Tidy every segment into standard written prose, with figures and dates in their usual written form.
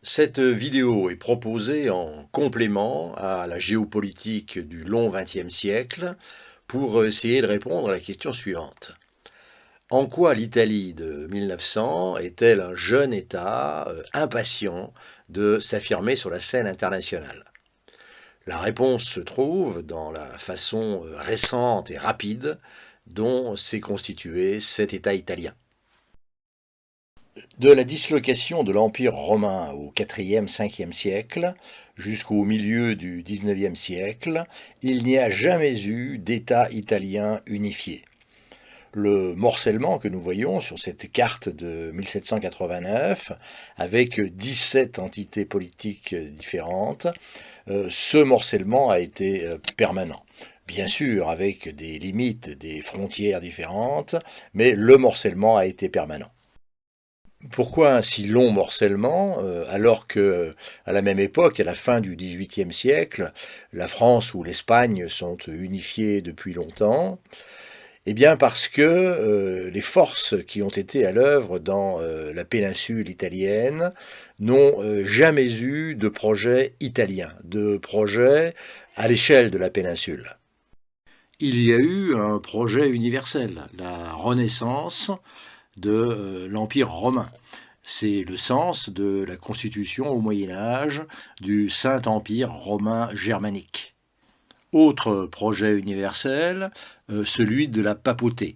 Cette vidéo est proposée en complément à la géopolitique du long XXe siècle pour essayer de répondre à la question suivante. En quoi l'Italie de 1900 est-elle un jeune État impatient de s'affirmer sur la scène internationale? La réponse se trouve dans la façon récente et rapide dont s'est constitué cet État italien. De la dislocation de l'Empire romain au IVe-Ve siècle jusqu'au milieu du XIXe siècle, il n'y a jamais eu d'État italien unifié. Le morcellement que nous voyons sur cette carte de 1789, avec 17 entités politiques différentes, ce morcellement a été permanent. Bien sûr, avec des limites, des frontières différentes, mais le morcellement a été permanent. Pourquoi un si long morcellement alors que, à la même époque, à la fin du XVIIIe siècle, la France ou l'Espagne sont unifiées depuis longtemps? Eh bien parce que les forces qui ont été à l'œuvre dans la péninsule italienne n'ont jamais eu de projet italien, de projet à l'échelle de la péninsule. Il y a eu un projet universel, la Renaissance de l'Empire romain. C'est le sens de la constitution au Moyen Âge du Saint-Empire romain germanique. Autre projet universel, celui de la papauté,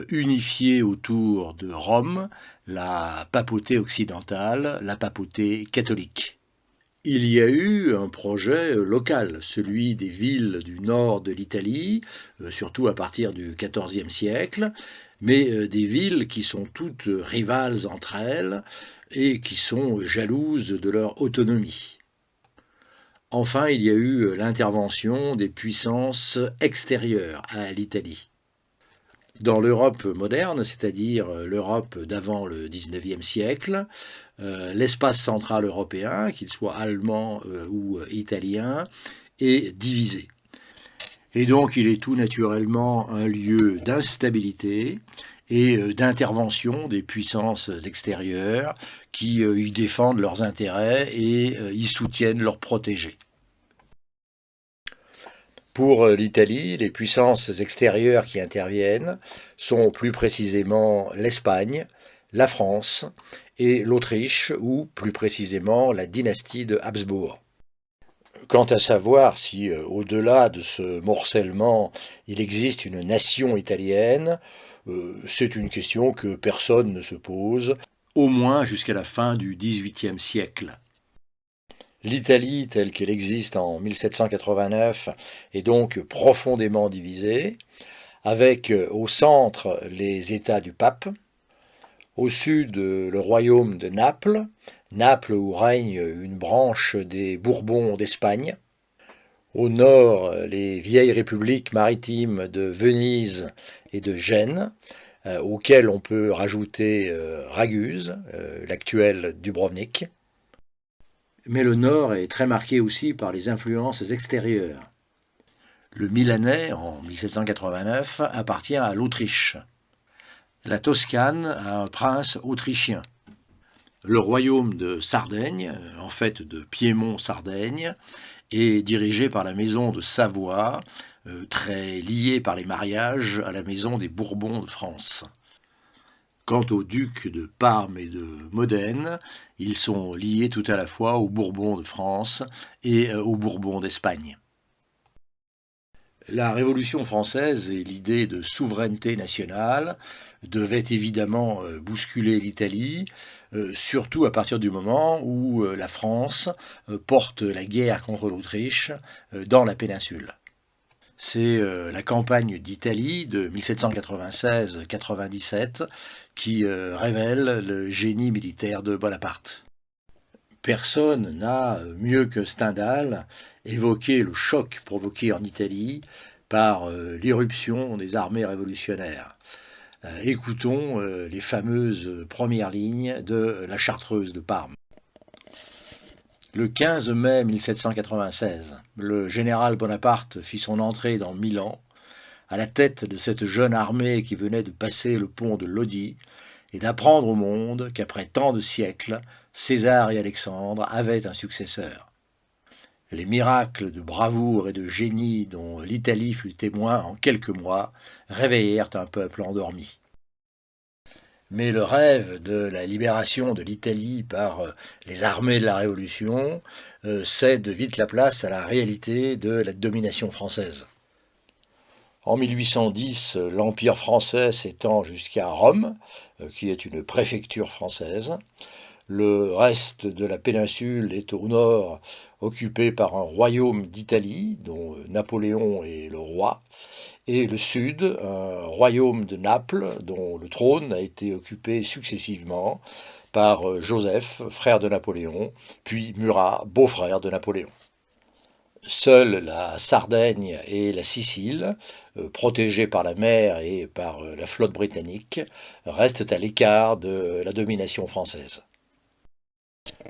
unifiée autour de Rome, la papauté occidentale, la papauté catholique. Il y a eu un projet local, celui des villes du nord de l'Italie, surtout à partir du XIVe siècle, mais des villes qui sont toutes rivales entre elles et qui sont jalouses de leur autonomie. Enfin, il y a eu l'intervention des puissances extérieures à l'Italie. Dans l'Europe moderne, c'est-à-dire l'Europe d'avant le XIXe siècle, l'espace central européen, qu'il soit allemand ou italien, est divisé. Et donc il est tout naturellement un lieu d'instabilité et d'intervention des puissances extérieures qui y défendent leurs intérêts et y soutiennent leurs protégés. Pour l'Italie, les puissances extérieures qui interviennent sont plus précisément l'Espagne, la France et l'Autriche, ou plus précisément la dynastie de Habsbourg. Quant à savoir si, au-delà de ce morcellement, il existe une nation italienne, c'est une question que personne ne se pose, au moins jusqu'à la fin du XVIIIe siècle. L'Italie, telle qu'elle existe en 1789, est donc profondément divisée, avec au centre les États du pape, au sud le royaume de Naples, Naples où règne une branche des Bourbons d'Espagne, au nord les vieilles républiques maritimes de Venise et de Gênes, auxquelles on peut rajouter Raguse, l'actuel Dubrovnik. Mais le nord est très marqué aussi par les influences extérieures. Le Milanais, en 1789, appartient à l'Autriche. La Toscane a un prince autrichien. Le royaume de Sardaigne, en fait de Piémont-Sardaigne, est dirigé par la maison de Savoie, très liée par les mariages à la maison des Bourbons de France. Quant aux ducs de Parme et de Modène, ils sont liés tout à la fois aux Bourbons de France et aux Bourbons d'Espagne. La Révolution française et l'idée de souveraineté nationale devaient évidemment bousculer l'Italie, surtout à partir du moment où la France porte la guerre contre l'Autriche dans la péninsule. C'est la campagne d'Italie de 1796-97 qui révèle le génie militaire de Bonaparte. Personne n'a, mieux que Stendhal, évoqué le choc provoqué en Italie par l'irruption des armées révolutionnaires. Écoutons les fameuses premières lignes de la Chartreuse de Parme. Le 15 mai 1796, le général Bonaparte fit son entrée dans Milan, à la tête de cette jeune armée qui venait de passer le pont de Lodi et d'apprendre au monde qu'après tant de siècles, César et Alexandre avaient un successeur. Les miracles de bravoure et de génie dont l'Italie fut témoin en quelques mois réveillèrent un peuple endormi. Mais le rêve de la libération de l'Italie par les armées de la Révolution cède vite la place à la réalité de la domination française. En 1810, l'Empire français s'étend jusqu'à Rome, qui est une préfecture française. Le reste de la péninsule est au nord occupé par un royaume d'Italie, dont Napoléon est le roi, et le sud, un royaume de Naples, dont le trône a été occupé successivement par Joseph, frère de Napoléon, puis Murat, beau-frère de Napoléon. Seule la Sardaigne et la Sicile, protégées par la mer et par la flotte britannique, restent à l'écart de la domination française.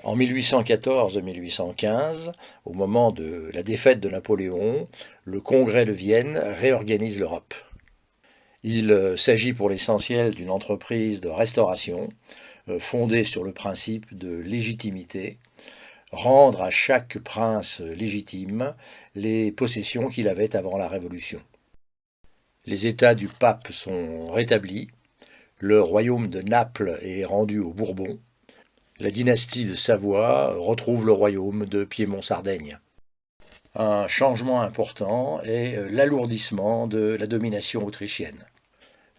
En 1814-1815, au moment de la défaite de Napoléon, le Congrès de Vienne réorganise l'Europe. Il s'agit pour l'essentiel d'une entreprise de restauration fondée sur le principe de légitimité, rendre à chaque prince légitime les possessions qu'il avait avant la Révolution. Les États du pape sont rétablis, le royaume de Naples est rendu aux Bourbons, la dynastie de Savoie retrouve le royaume de Piémont-Sardaigne. Un changement important est l'alourdissement de la domination autrichienne.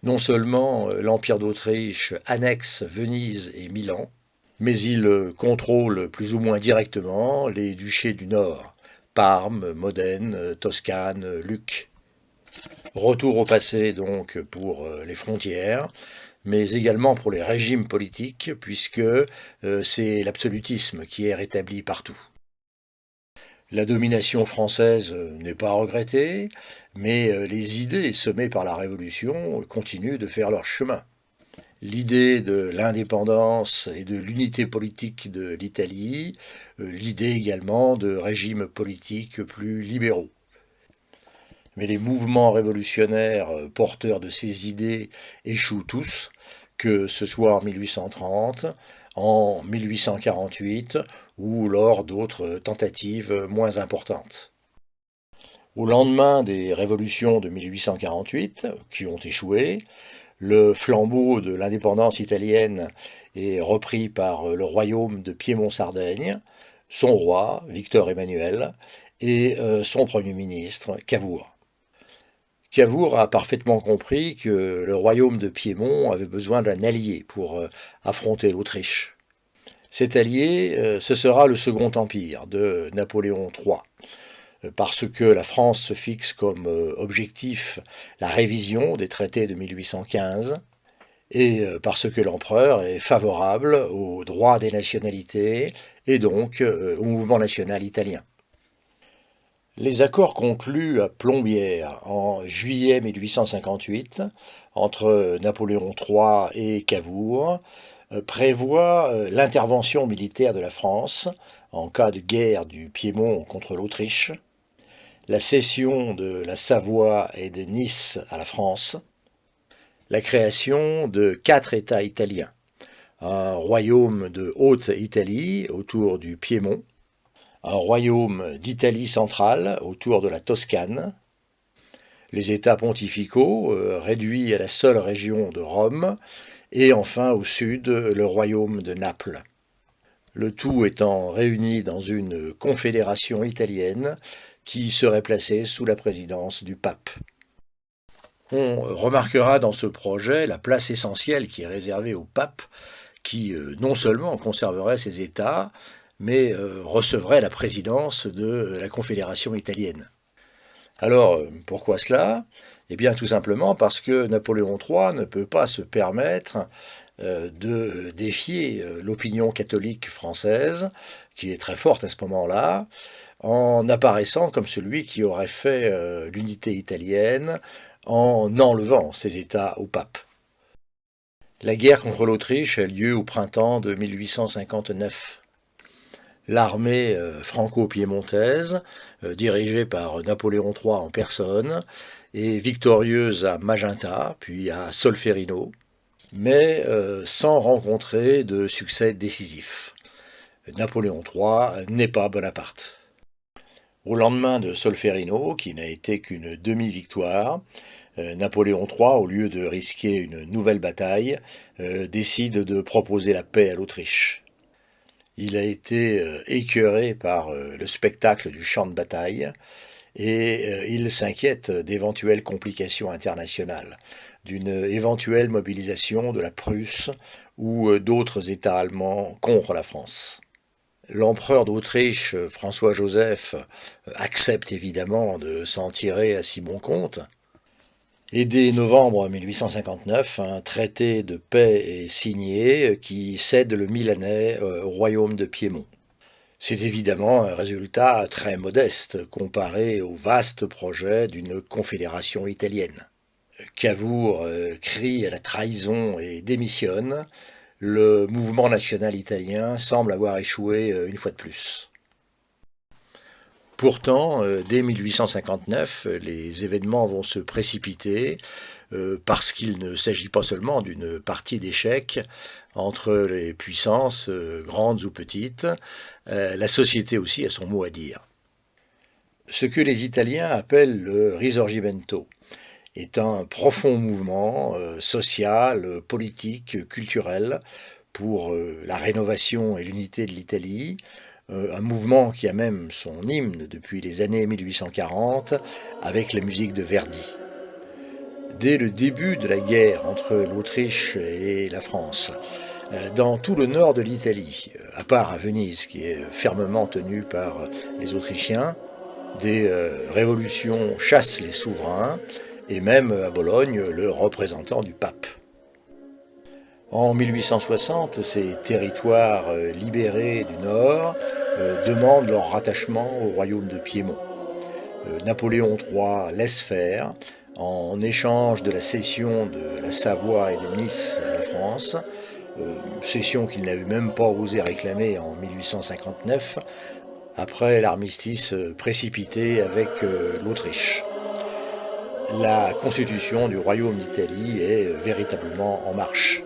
Non seulement l'Empire d'Autriche annexe Venise et Milan, mais il contrôle plus ou moins directement les duchés du Nord, Parme, Modène, Toscane, Lucques. Retour au passé donc pour les frontières, mais également pour les régimes politiques, puisque c'est l'absolutisme qui est rétabli partout. La domination française n'est pas regrettée, mais les idées semées par la Révolution continuent de faire leur chemin. L'idée de l'indépendance et de l'unité politique de l'Italie, l'idée également de régimes politiques plus libéraux. Mais les mouvements révolutionnaires porteurs de ces idées échouent tous, que ce soit en 1830, en 1848 ou lors d'autres tentatives moins importantes. Au lendemain des révolutions de 1848, qui ont échoué, le flambeau de l'indépendance italienne est repris par le royaume de Piémont-Sardaigne, son roi, Victor Emmanuel, et son premier ministre, Cavour. Cavour a parfaitement compris que le royaume de Piémont avait besoin d'un allié pour affronter l'Autriche. Cet allié, ce sera le Second Empire de Napoléon III, parce que la France se fixe comme objectif la révision des traités de 1815, et parce que l'empereur est favorable aux droits des nationalités et donc au mouvement national italien. Les accords conclus à Plombières en juillet 1858 entre Napoléon III et Cavour prévoient l'intervention militaire de la France en cas de guerre du Piémont contre l'Autriche, la cession de la Savoie et de Nice à la France, la création de 4 États italiens, un royaume de Haute-Italie autour du Piémont, un royaume d'Italie centrale autour de la Toscane, les États pontificaux réduits à la seule région de Rome, et enfin au sud le royaume de Naples. Le tout étant réuni dans une confédération italienne qui serait placée sous la présidence du pape. On remarquera dans ce projet la place essentielle qui est réservée au pape, qui non seulement conserverait ses États, mais recevrait la présidence de la Confédération italienne. Alors, pourquoi cela? Eh bien, tout simplement parce que Napoléon III ne peut pas se permettre de défier l'opinion catholique française, qui est très forte à ce moment-là, en apparaissant comme celui qui aurait fait l'unité italienne en enlevant ses États au pape. La guerre contre l'Autriche a lieu au printemps de 1859. L'armée franco-piémontaise, dirigée par Napoléon III en personne, est victorieuse à Magenta, puis à Solferino. mais sans rencontrer de succès décisif. Napoléon III n'est pas Bonaparte. Au lendemain de Solferino, qui n'a été qu'une demi-victoire, Napoléon III, au lieu de risquer une nouvelle bataille, décide de proposer la paix à l'Autriche. Il a été écœuré par le spectacle du champ de bataille et il s'inquiète d'éventuelles complications internationales, d'une éventuelle mobilisation de la Prusse ou d'autres États allemands contre la France. L'empereur d'Autriche, François-Joseph, accepte évidemment de s'en tirer à si bon compte. Et dès novembre 1859, un traité de paix est signé qui cède le Milanais au royaume de Piémont. C'est évidemment un résultat très modeste comparé au vaste projet d'une confédération italienne. Cavour crie à la trahison et démissionne. Le mouvement national italien semble avoir échoué une fois de plus. Pourtant, dès 1859, les événements vont se précipiter parce qu'il ne s'agit pas seulement d'une partie d'échecs entre les puissances, grandes ou petites, la société aussi a son mot à dire. Ce que les Italiens appellent le Risorgimento est un profond mouvement social, politique, culturel pour la rénovation et l'unité de l'Italie, un mouvement qui a même son hymne depuis les années 1840 avec la musique de Verdi. Dès le début de la guerre entre l'Autriche et la France, dans tout le nord de l'Italie, à part à Venise qui est fermement tenue par les Autrichiens, des révolutions chassent les souverains et même à Bologne le représentant du pape. En 1860, ces territoires libérés du Nord demandent leur rattachement au royaume de Piémont. Napoléon III laisse faire en échange de la cession de la Savoie et de Nice à la France, cession qu'il n'avait même pas osé réclamer en 1859, après l'armistice précipité avec l'Autriche. La constitution du royaume d'Italie est véritablement en marche.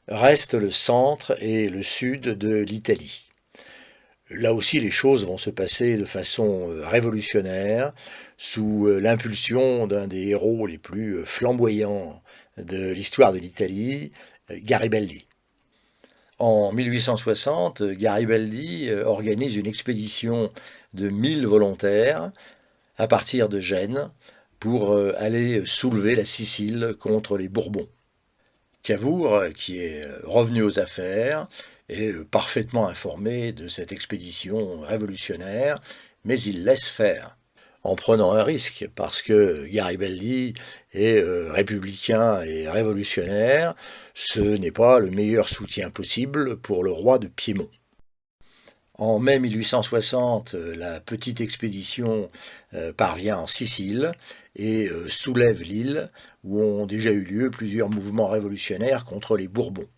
Reste le centre et le sud de l'Italie. Là aussi, les choses vont se passer de façon révolutionnaire, sous l'impulsion d'un des héros les plus flamboyants de l'histoire de l'Italie, Garibaldi. En 1860, Garibaldi organise une expédition de 1000 volontaires à partir de Gênes pour aller soulever la Sicile contre les Bourbons. Cavour, qui est revenu aux affaires, est parfaitement informé de cette expédition révolutionnaire, mais il laisse faire, en prenant un risque, parce que Garibaldi est républicain et révolutionnaire, ce n'est pas le meilleur soutien possible pour le roi de Piémont. En mai 1860, la petite expédition parvient en Sicile et soulève l'île où ont déjà eu lieu plusieurs mouvements révolutionnaires contre les Bourbons.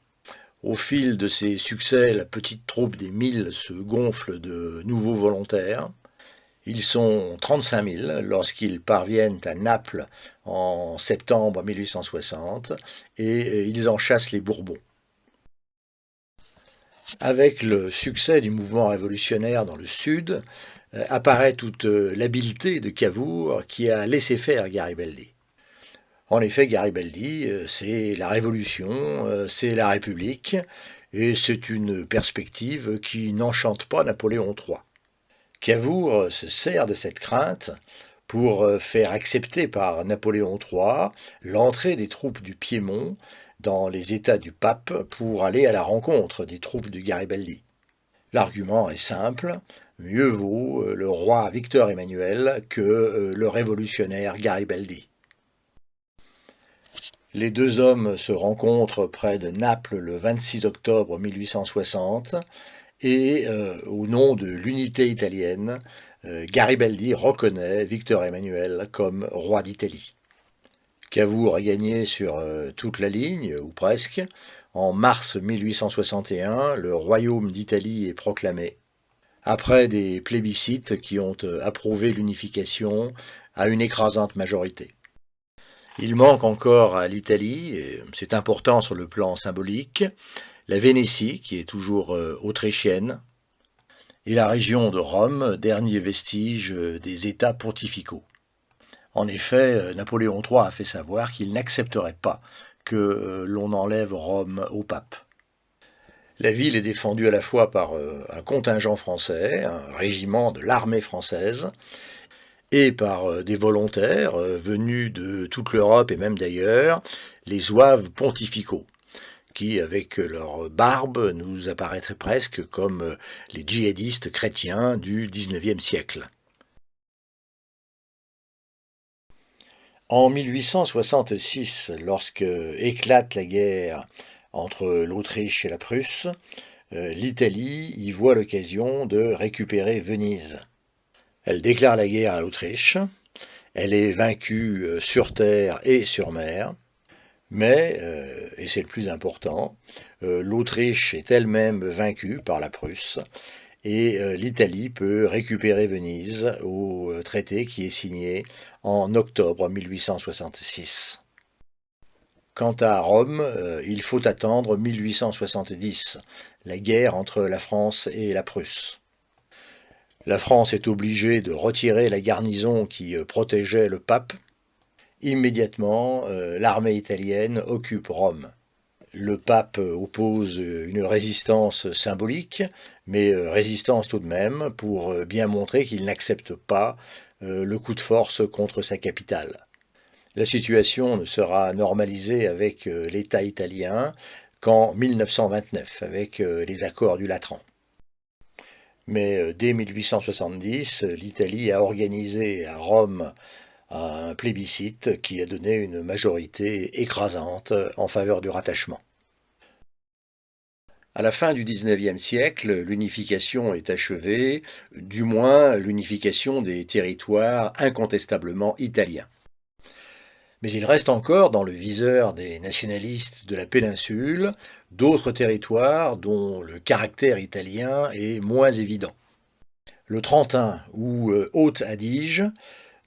Au fil de ces succès, la petite troupe des 1000 se gonfle de nouveaux volontaires. Ils sont 35 000 lorsqu'ils parviennent à Naples en septembre 1860 et ils en chassent les Bourbons. Avec le succès du mouvement révolutionnaire dans le sud, apparaît toute l'habileté de Cavour qui a laissé faire Garibaldi. En effet, Garibaldi, c'est la Révolution, c'est la République, et c'est une perspective qui n'enchante pas Napoléon III. Cavour se sert de cette crainte pour faire accepter par Napoléon III l'entrée des troupes du Piémont dans les États du pape pour aller à la rencontre des troupes de Garibaldi. L'argument est simple, mieux vaut le roi Victor Emmanuel que le révolutionnaire Garibaldi. Les deux hommes se rencontrent près de Naples le 26 octobre 1860 et, au nom de l'unité italienne, Garibaldi reconnaît Victor Emmanuel comme roi d'Italie. Cavour a gagné sur toute la ligne, ou presque, En mars 1861, le royaume d'Italie est proclamé, après des plébiscites qui ont approuvé l'unification à une écrasante majorité. Il manque encore à l'Italie, et c'est important sur le plan symbolique, la Vénétie, qui est toujours autrichienne, et la région de Rome, dernier vestige des États pontificaux. En effet, Napoléon III a fait savoir qu'il n'accepterait pas que l'on enlève Rome au pape. La ville est défendue à la fois par un contingent français, un régiment de l'armée française, et par des volontaires venus de toute l'Europe et même d'ailleurs, les zouaves pontificaux, qui, avec leur barbe, nous apparaîtraient presque comme les djihadistes chrétiens du XIXe siècle. En 1866, lorsque éclate la guerre entre l'Autriche et la Prusse, l'Italie y voit l'occasion de récupérer Venise. Elle déclare la guerre à l'Autriche, elle est vaincue sur terre et sur mer, mais, et c'est le plus important, l'Autriche est elle-même vaincue par la Prusse et l'Italie peut récupérer Venise au traité qui est signé en octobre 1866. Quant à Rome, il faut attendre 1870, la guerre entre la France et la Prusse. La France est obligée de retirer la garnison qui protégeait le pape. Immédiatement, l'armée italienne occupe Rome. Le pape oppose une résistance symbolique, mais résistance tout de même, pour bien montrer qu'il n'accepte pas le coup de force contre sa capitale. La situation ne sera normalisée avec l'État italien qu'en 1929, avec les accords du Latran. Mais dès 1870, l'Italie a organisé à Rome un plébiscite qui a donné une majorité écrasante en faveur du rattachement. À la fin du XIXe siècle, l'unification est achevée, du moins l'unification des territoires incontestablement italiens. Mais il reste encore dans le viseur des nationalistes de la péninsule d'autres territoires dont le caractère italien est moins évident. Le Trentin ou Haute-Adige,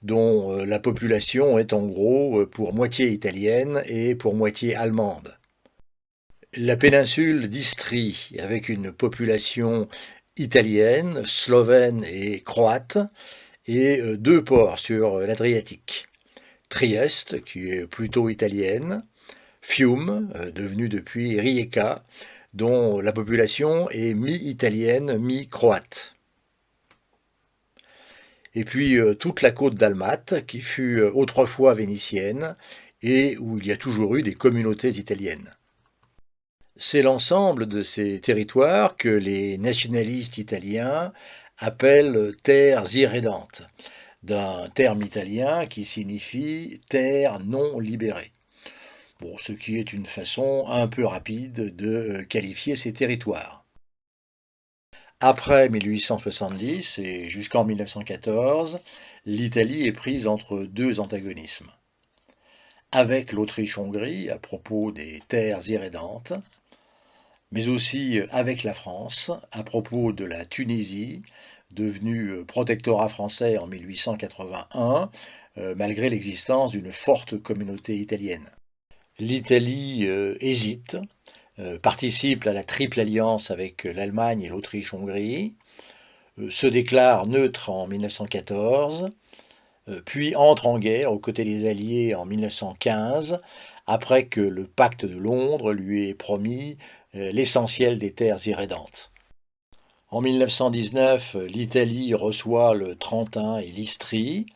dont la population est en gros pour moitié italienne et pour moitié allemande. La péninsule d'Istrie, avec une population italienne, slovène et croate, et deux ports sur l'Adriatique. Trieste, qui est plutôt italienne, Fiume, devenue depuis Rijeka, dont la population est mi-italienne, mi-croate. Et puis toute la côte dalmate, qui fut autrefois vénitienne, et où il y a toujours eu des communautés italiennes. C'est l'ensemble de ces territoires que les nationalistes italiens appellent terres irrédentes, d'un terme italien qui signifie terre non libérée. Bon, ce qui est une façon un peu rapide de qualifier ces territoires. Après 1870 et jusqu'en 1914, l'Italie est prise entre deux antagonismes. Avec l'Autriche-Hongrie à propos des terres irrédentes, mais aussi avec la France à propos de la Tunisie, devenue protectorat français en 1881, malgré l'existence d'une forte communauté italienne. L'Italie hésite, participe à la triple alliance avec l'Allemagne et l'Autriche-Hongrie, se déclare neutre en 1914, puis entre en guerre aux côtés des Alliés en 1915, après que le pacte de Londres lui ait promis l'essentiel des terres irrédentes. En 1919, l'Italie reçoit le Trentin et l'Istrie,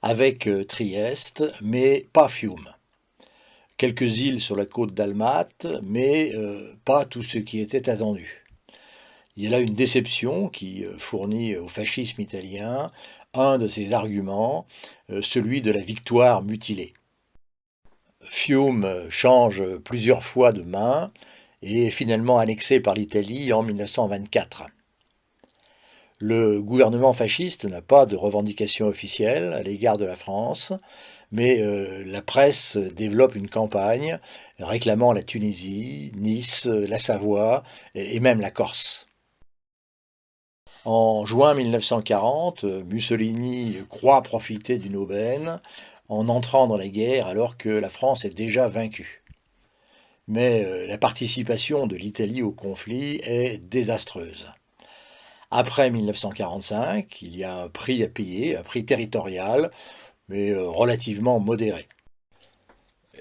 avec Trieste, mais pas Fiume. Quelques îles sur la côte dalmate, mais pas tout ce qui était attendu. Il y a là une déception qui fournit au fascisme italien un de ses arguments, celui de la victoire mutilée. Fiume change plusieurs fois de main et est finalement annexé par l'Italie en 1924. Le gouvernement fasciste n'a pas de revendication officielle à l'égard de la France, mais la presse développe une campagne réclamant la Tunisie, Nice, la Savoie et même la Corse. En juin 1940, Mussolini croit profiter d'une aubaine en entrant dans la guerre alors que la France est déjà vaincue. Mais la participation de l'Italie au conflit est désastreuse. Après 1945, il y a un prix à payer, un prix territorial, mais relativement modéré.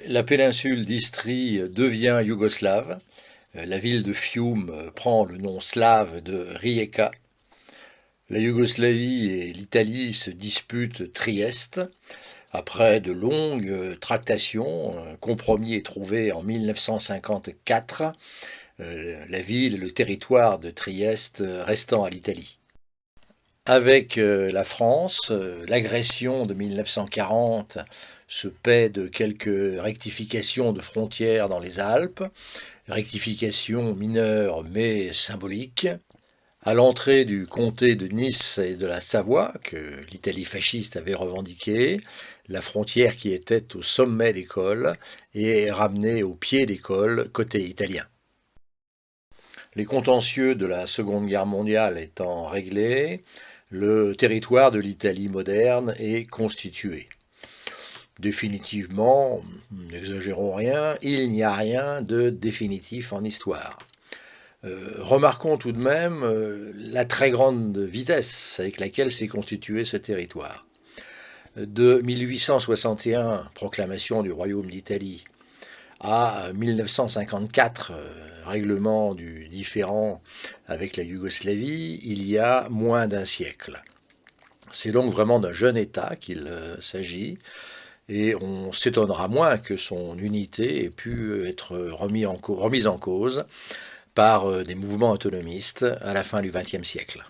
La péninsule d'Istrie devient yougoslave. La ville de Fiume prend le nom slave de Rijeka. La Yougoslavie et l'Italie se disputent Trieste. Après de longues tractations, un compromis est trouvé en 1954, la ville et le territoire de Trieste restant à l'Italie. Avec la France, l'agression de 1940 se paie de quelques rectifications de frontières dans les Alpes, rectifications mineures mais symboliques. À l'entrée du comté de Nice et de la Savoie, que l'Italie fasciste avait revendiqué, la frontière qui était au sommet des cols est ramenée au pied des cols côté italien. Les contentieux de la Seconde Guerre mondiale étant réglés, le territoire de l'Italie moderne est constitué. Définitivement, n'exagérons rien, il n'y a rien de définitif en histoire. Remarquons tout de même la très grande vitesse avec laquelle s'est constitué ce territoire. De 1861, proclamation du Royaume d'Italie, à 1954, règlement du différend avec la Yougoslavie, il y a moins d'un siècle. C'est donc vraiment d'un jeune État qu'il s'agit, et on s'étonnera moins que son unité ait pu être remise en cause par des mouvements autonomistes à la fin du XXe siècle.